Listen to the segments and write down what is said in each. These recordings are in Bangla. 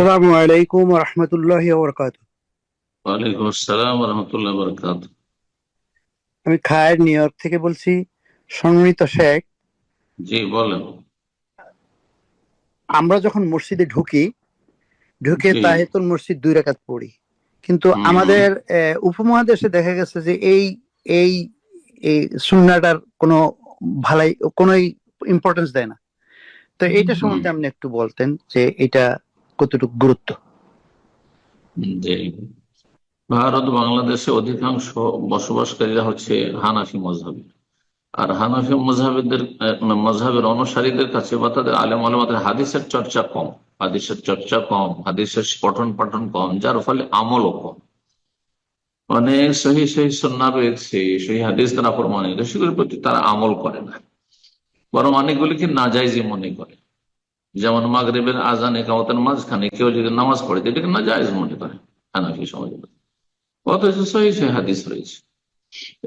আসসালামু আলাইকুম রহমতুল্লাহি ওয়া বারাকাতুহু। ওয়ালাইকুম আসসালাম রহমতুল্লাহ বরকাত। আমি খায়ের নিউ ইয়র্ক থেকে বলছি। সম্মানিত শেখ, জি বলেন। আমরা যখন মসজিদে ঢুকি, ঢুকে জি। তাহিয়াতুল মসজিদ 2 রাকাত পড়ি, কিন্তু হুম। আমাদের উপমহাদেশে দেখা গেছে যে এই এই এই সুন্নাটার কোনো ভালাই কোনো ইম্পর্টেন্স দেয় না। তো এইটা হুম। সম্বন্ধে আপনি একটু বলতেন যে এটা কতটুকু গুরুত্ব। জি। ভারত বাংলাদেশে অধিকাংশ বসবাসকারীরা হচ্ছে হানাফি মজহাবী। আর হানাফি মজহাবের অনুসারীদের কাছে বা তাদের আলেম আলেমাদের হাদিসের চর্চা কম। হাদিসের চর্চা কম, হাদিসের পঠন পাঠন কম, যার ফলে আমলও কম। অনেক সহি সহি সন্না রয়েছে, সেই হাদিস তারা প্রমাণিত, সেগুলোর প্রতি তারা আমল করে না, বরং অনেকগুলিকে নাজাইজই মনে করে। যেমন মাগরিবের আজান একামতের মাঝখানে কেউ যদি নামাজ পড়ে এটাকে নাজায়েজ মনে করে হানাফি সমাজে। অথচ সহিহ সহিহ হাদিস রয়েছে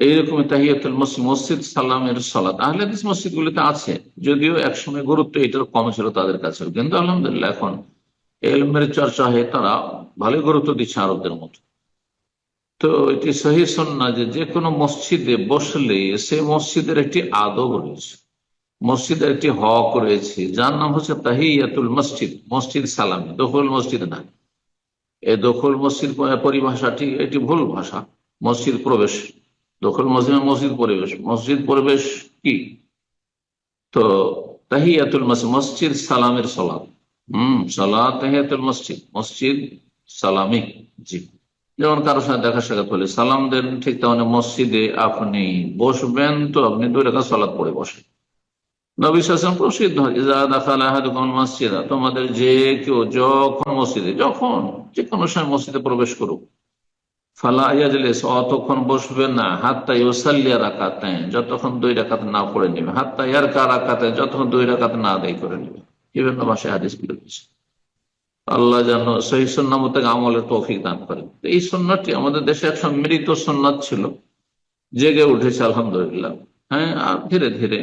এইরকম তাহিয়াতুল মসজিদ, মসজিদ সালামের সালাত আহলে হাদিস মসজিদ গুলিতে আছে। যদিও একসময় গুরুত্ব এটার কম ছিল তাদের কাছে, কিন্তু আলহামদুলিল্লাহ এখন এলমের চর্চা হয়ে তারা ভালোই গুরুত্ব দিচ্ছে আরবদের মতো। তো এটি সহিহ সুন্নাহ যে যে কোনো মসজিদে বসলে সে মসজিদের একটি আদব রয়েছে, মসজিদের একটি হক রয়েছে, যার নাম হচ্ছে তাহিয়াতুল মসজিদ। মসজিদ সালামি, দখল মসজিদ না। এই দখল মসজিদ পরিভাষাটি এটি ভুল ভাষা। মসজিদ প্রবেশ, দখল মসজিদ মসজিদ পরিবেশ, মসজিদ পরিবেশ কি? তো তাহিয়াতুল মসজিদ, মসজিদ সালামের সলাৎ। সালাত তাহিয়াতুল মসজিদ, মসজিদ সালামি। জি। যেমন কারোর সাথে দেখা সাক্ষাৎ হলে সালাম দেন, ঠিক তেমন মসজিদে আপনি বসবেন তো আপনি 2 রাকাত সালাত পড়ে বসেন। নবী সাল্লাল্লাহু আলাইহি ওয়াসাল্লাম প্রসিদ্ধ ইযা দাখালা আহাদুকুমুল মসজিদা, তোমাদের যে কেউ যখন মসজিদে, যখন যে কোনো সময় মসজিদে প্রবেশ করুক, ফালা ইয়াজলিস, অতক্ষণ বসবে না, হাত্তা ইউসাল্লি রাকাতাইন, যতক্ষণ 2 রাকাত না পড়ে নেবে, হাত্তা ইয়ারকা রাকাতাইন, যতক্ষণ 2 রাকাত না আদায় করে নেবে। বিভিন্ন ভাষায় হাদিস গুলো রয়েছে। আল্লাহ যেন সহিহ সুন্নাহ মোতাবেক আমলের তৌফিক দান করেন। এই সুন্নাহটি আমাদের দেশে একসময় মৃত সুন্নাত ছিল, জেগে উঠেছে আলহামদুলিল্লাহ। হ্যাঁ, আর ধীরে ধীরে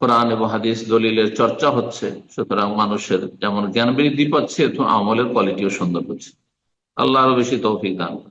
কোরআন এবং হাদিস দলিলের চর্চা হচ্ছে, সুতরাং মানুষের যেমন জ্ঞান বৃদ্ধি পাচ্ছে, তো আমলের কোয়ালিটিও সুন্দর হচ্ছে। আল্লাহ আরো বেশি তৌফিক দান করেন।